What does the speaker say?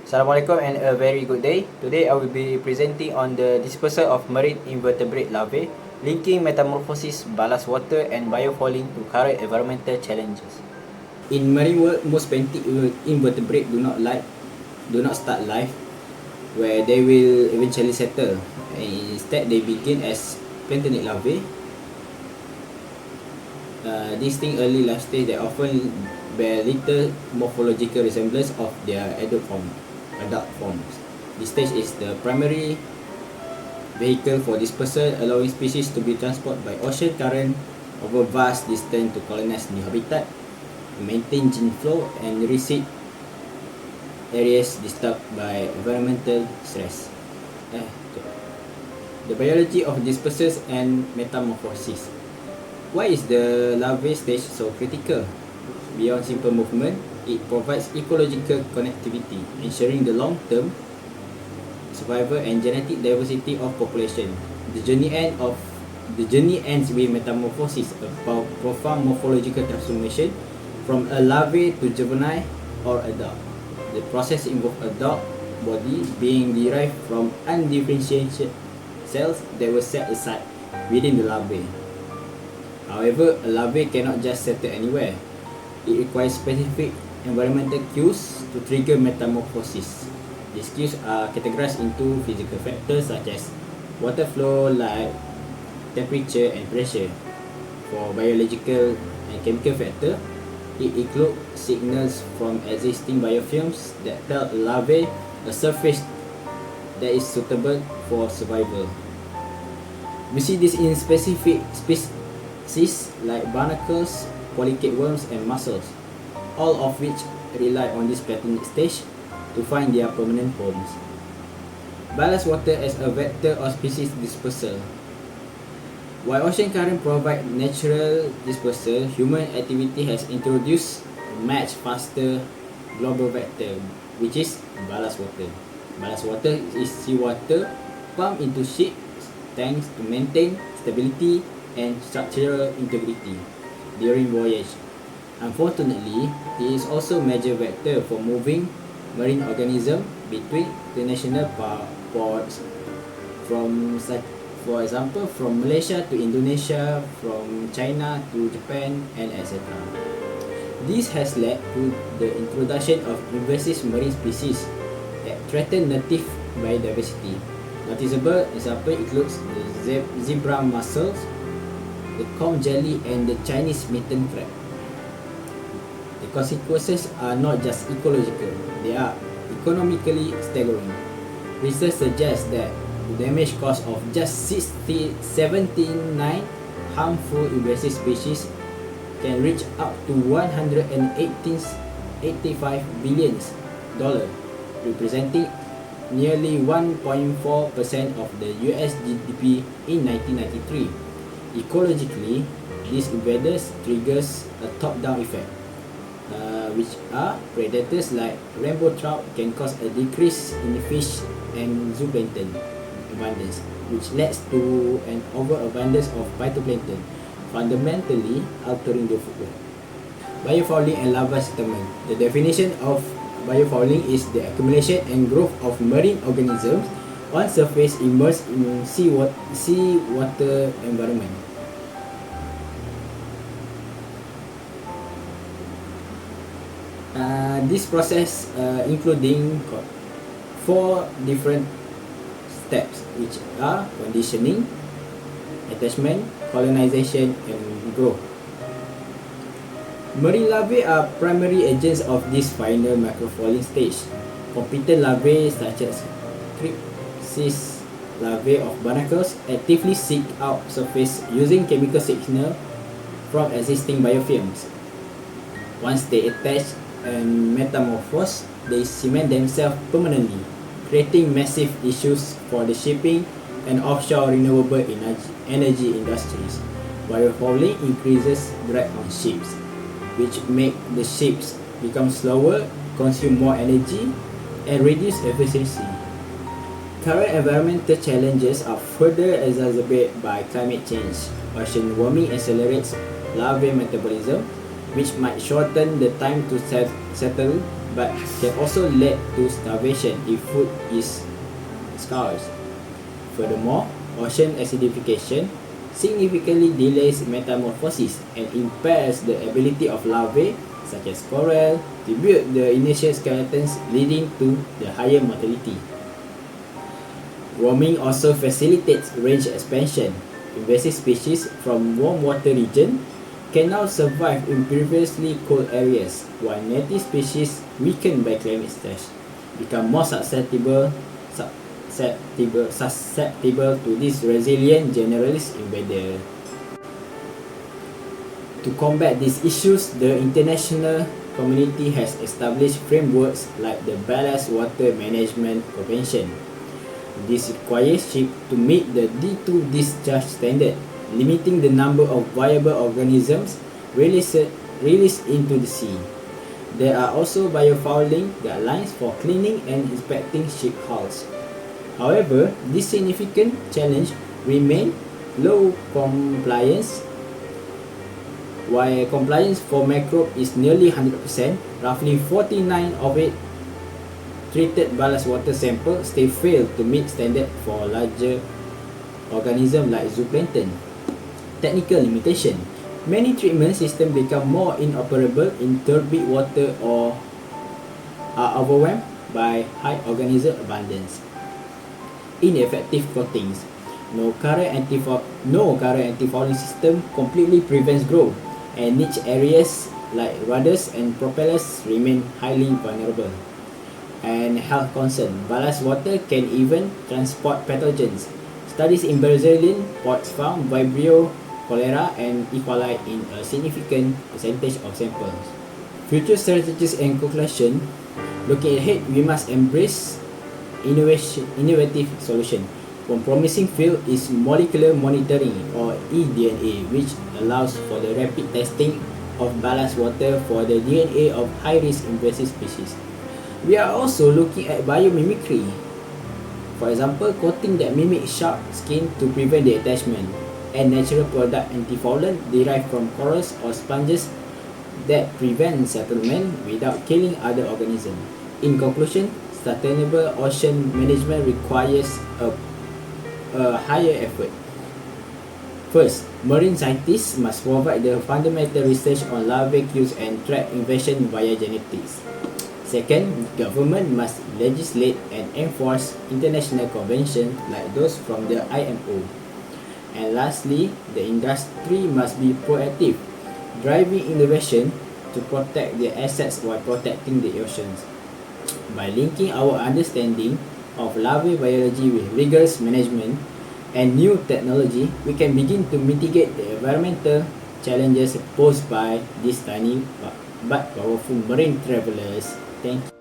Assalamualaikum and a very good day. Today I will be presenting on the dispersal of marine invertebrate larvae, linking metamorphosis, ballast water and biofouling to current environmental challenges. In marine world, most benthic invertebrate do not start life where they will eventually settle. And instead they begin as planktonic larvae. These things early life stage they often bear little morphological resemblance of their adult forms. This stage is the primary vehicle for dispersal, allowing species to be transported by ocean current over vast distance to colonize new habitat, maintain gene flow, and reseed areas disturbed by environmental stress. The biology of dispersals and metamorphosis. Why is the larvae stage so critical? Beyond simple movement, it provides ecological connectivity, ensuring the long-term survival and genetic diversity of population. The journey ends with metamorphosis, a profound morphological transformation from a larvae to juvenile or adult. The process involves adult body being derived from undifferentiated cells that were set aside within the larvae. However, a larvae cannot just settle anywhere. It requires specific environmental cues to trigger metamorphosis. These cues are categorized into physical factors such as water flow, light, temperature, and pressure. For biological and chemical factor, it includes signals from existing biofilms that tell a larvae a surface that is suitable for survival. We see this in specific species like barnacles, polychaete worms, and mussels, all of which rely on this planktonic stage to find their permanent homes. Ballast water as a vector of species dispersal. While ocean current provide natural dispersal, human activity has introduced a much faster global vector, which is ballast water. Ballast water is seawater pumped into ships tanks to maintain stability and structural integrity during voyage. Unfortunately, it is also a major vector for moving marine organisms between international ports, for example, from Malaysia to Indonesia, from China to Japan, and etc. This has led to the introduction of invasive marine species that threaten native biodiversity. Noticeable example includes the zebra mussels, the comb jelly, and the Chinese mitten crab. The consequences are not just ecological, they are economically staggering. Research suggests that the damage cost of just 79 harmful invasive species can reach up to $185 billion, representing nearly 1.4% of the US GDP in 1993. Ecologically, these invaders triggers a top-down effect, which are predators like rainbow trout can cause a decrease in fish and zooplankton abundance, which leads to an overabundance of phytoplankton, fundamentally altering the food web. Biofouling and larva settlement. The definition of biofouling is the accumulation and growth of marine organisms on surface immersed in seawater environment. This process including 4 different steps, which are conditioning, attachment, colonization, and growth. Marine larvae are primary agents of this final microfouling stage. Competent larvae such as crypsis larvae of barnacles actively seek out surface using chemical signal from existing biofilms. Once they attach and metamorphose, they cement themselves permanently, creating massive issues for the shipping and offshore renewable energy industries. Biofouling increases drag on ships, which make the ships become slower, consume more energy, and reduce efficiency. Current environmental challenges are further exacerbated by climate change. Ocean warming accelerates larvae metabolism, which might shorten the time to settle but can also lead to starvation if food is scarce. Furthermore, ocean acidification significantly delays metamorphosis and impairs the ability of larvae such as coral to build the initial skeletons, leading to the higher mortality. Warming also facilitates range expansion. Invasive species from warm water region can now survive in previously cold areas, while native species weakened by climate stress become more susceptible to this resilient generalist invader. To combat these issues, the international community has established frameworks like the Ballast Water Management Convention. This requires ships to meet the D2 discharge standard, limiting the number of viable organisms released into the sea. There are also biofouling guidelines for cleaning and inspecting ship hulls. However, this significant challenge remains low compliance. While compliance for microbe is nearly 100%, roughly 49 of it treated ballast water samples still fail to meet standard for larger organisms like zooplankton. Technical limitation. Many treatment systems become more inoperable in turbid water or are overwhelmed by high organism abundance. Ineffective coatings. No current antifouling system completely prevents growth, and niche areas like rudders and propellers remain highly vulnerable. And health concern. Ballast water can even transport pathogens. Studies in Brazilian ports found Vibrio, cholera, and E. coli in a significant percentage of samples. Future strategies and conclusion. Looking ahead, we must embrace innovative solution. One promising field is molecular monitoring, or eDNA, which allows for the rapid testing of ballast water for the DNA of high-risk invasive species. We are also looking at biomimicry. For example, coating that mimic shark skin to prevent the attachment, and natural product antifoulant derived from corals or sponges that prevent settlement without killing other organisms. In conclusion, sustainable ocean management requires a higher effort. First, marine scientists must provide the fundamental research on larvae cues and track invasion via genetics. Second, government must legislate and enforce international conventions like those from the IMO. And lastly, the industry must be proactive, driving innovation to protect their assets while protecting the oceans. By linking our understanding of larvae biology with rigorous management and new technology, we can begin to mitigate the environmental challenges posed by these tiny but powerful marine travelers. Thank you.